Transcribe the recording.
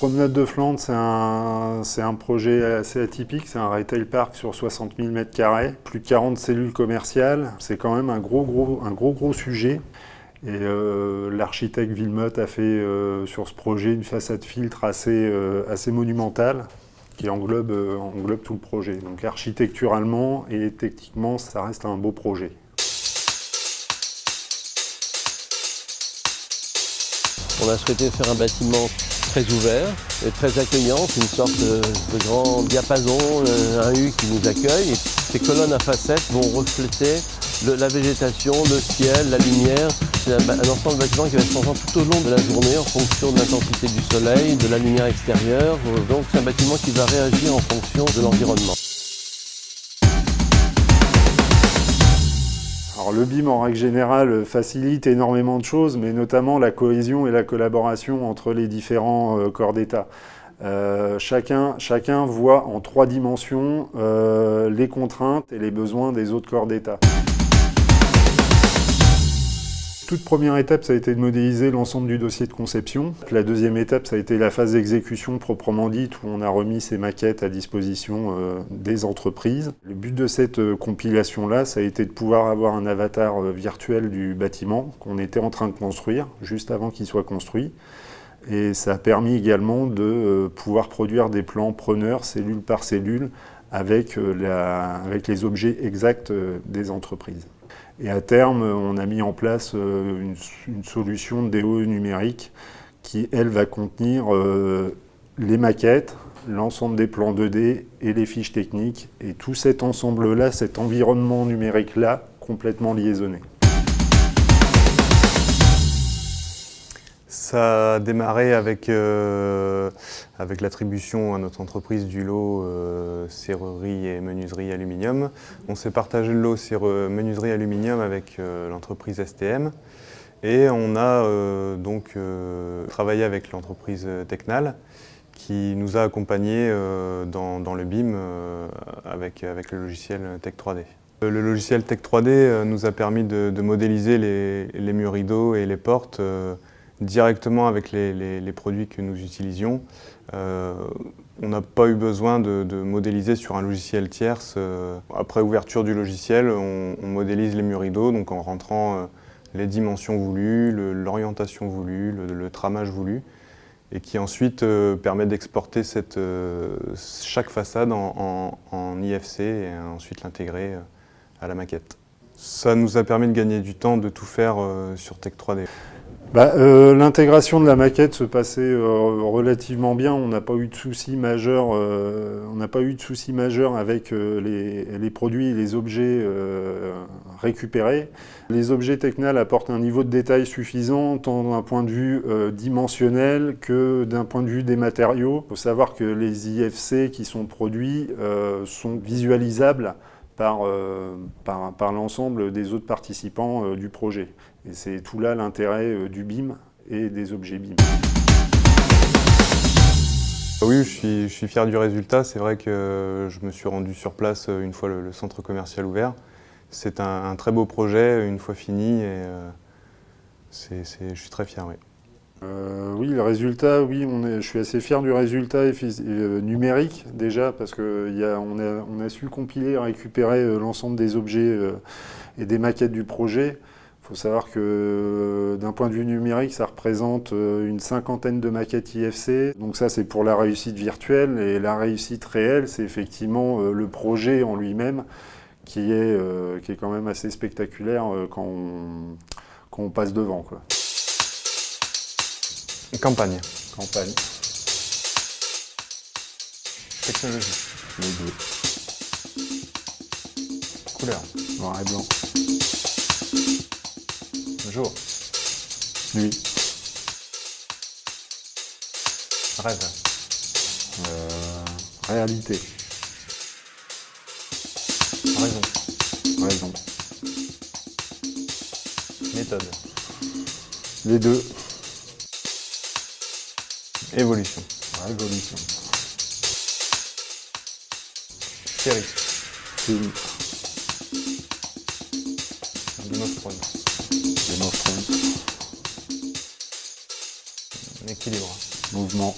Promenade de Flandre, c'est un projet assez atypique. C'est un retail park sur 60 000 m², plus de 40 cellules commerciales. C'est quand même un gros sujet. Et l'architecte Villemotte a fait sur ce projet une façade filtre assez monumentale qui englobe tout le projet. Donc architecturalement et techniquement, ça reste un beau projet. On a souhaité faire un bâtiment très ouvert et très accueillant, une sorte de grand diapason, un U qui nous accueille. Et ces colonnes à facettes vont refléter la végétation, le ciel, la lumière. C'est un ensemble de bâtiments qui va être changeant tout au long de la journée en fonction de l'intensité du soleil, de la lumière extérieure. Donc c'est un bâtiment qui va réagir en fonction de l'environnement. Alors, le BIM, en règle générale, facilite énormément de choses, mais notamment la cohésion et la collaboration entre les différents corps d'État. Chacun voit en 3 dimensions les contraintes et les besoins des autres corps d'État. Toute première étape, ça a été de modéliser l'ensemble du dossier de conception. La deuxième étape, ça a été la phase d'exécution proprement dite, où on a remis ces maquettes à disposition des entreprises. Le but de cette compilation-là, ça a été de pouvoir avoir un avatar virtuel du bâtiment qu'on était en train de construire, juste avant qu'il soit construit. Et ça a permis également de pouvoir produire des plans preneurs, cellule par cellule, avec les objets exacts des entreprises. Et à terme, on a mis en place une solution de DOE numérique qui, elle, va contenir les maquettes, l'ensemble des plans 2D et les fiches techniques. Et tout cet ensemble-là, cet environnement numérique-là, complètement liaisonné. Ça a démarré avec l'attribution à notre entreprise du lot serrurerie et menuiserie aluminium. On s'est partagé le lot menuiserie aluminium avec l'entreprise STM et on a donc travaillé avec l'entreprise Tecnal qui nous a accompagnés dans le BIM avec le logiciel Tech 3D. Le logiciel Tech 3D nous a permis de modéliser les murs rideaux et les portes directement avec les produits que nous utilisions. On n'a pas eu besoin de modéliser sur un logiciel tierce. Après ouverture du logiciel, on modélise les murs rideaux, donc en rentrant les dimensions voulues, l'orientation voulue, le tramage voulu, et qui ensuite permet d'exporter chaque façade en IFC et ensuite l'intégrer à la maquette. Ça nous a permis de gagner du temps de tout faire sur Tech 3D. L'intégration de la maquette se passait relativement bien. On n'a pas eu de soucis majeurs. Avec les produits et les objets récupérés. Les objets Tecnal apportent un niveau de détail suffisant, tant d'un point de vue dimensionnel que d'un point de vue des matériaux. Il faut savoir que les IFC qui sont produits sont visualisables par l'ensemble des autres participants du projet. Et c'est tout là l'intérêt du BIM et des objets BIM. Oui, je suis fier du résultat. C'est vrai que je me suis rendu sur place une fois le centre commercial ouvert. C'est un très beau projet, une fois fini, et je suis très fier. Oui. Oui, le résultat, oui, je suis assez fier du résultat numérique déjà, parce qu'on a su compiler et récupérer l'ensemble des objets et des maquettes du projet. Il faut savoir que d'un point de vue numérique, ça représente une 50aine de maquettes IFC. Donc ça, c'est pour la réussite virtuelle. Et la réussite réelle, c'est effectivement le projet en lui-même qui est quand même assez spectaculaire quand on passe devant, quoi. Campagne. Campagne. Technologie. Les deux. Couleur. Noir et blanc. Jour. Nuit. Rêve. Réalité. Raison. Raison. Méthode. Les deux. Évolution. Révolution. Série. Film. Game of Thrones. Game of Thrones. Équilibre. Mouvement.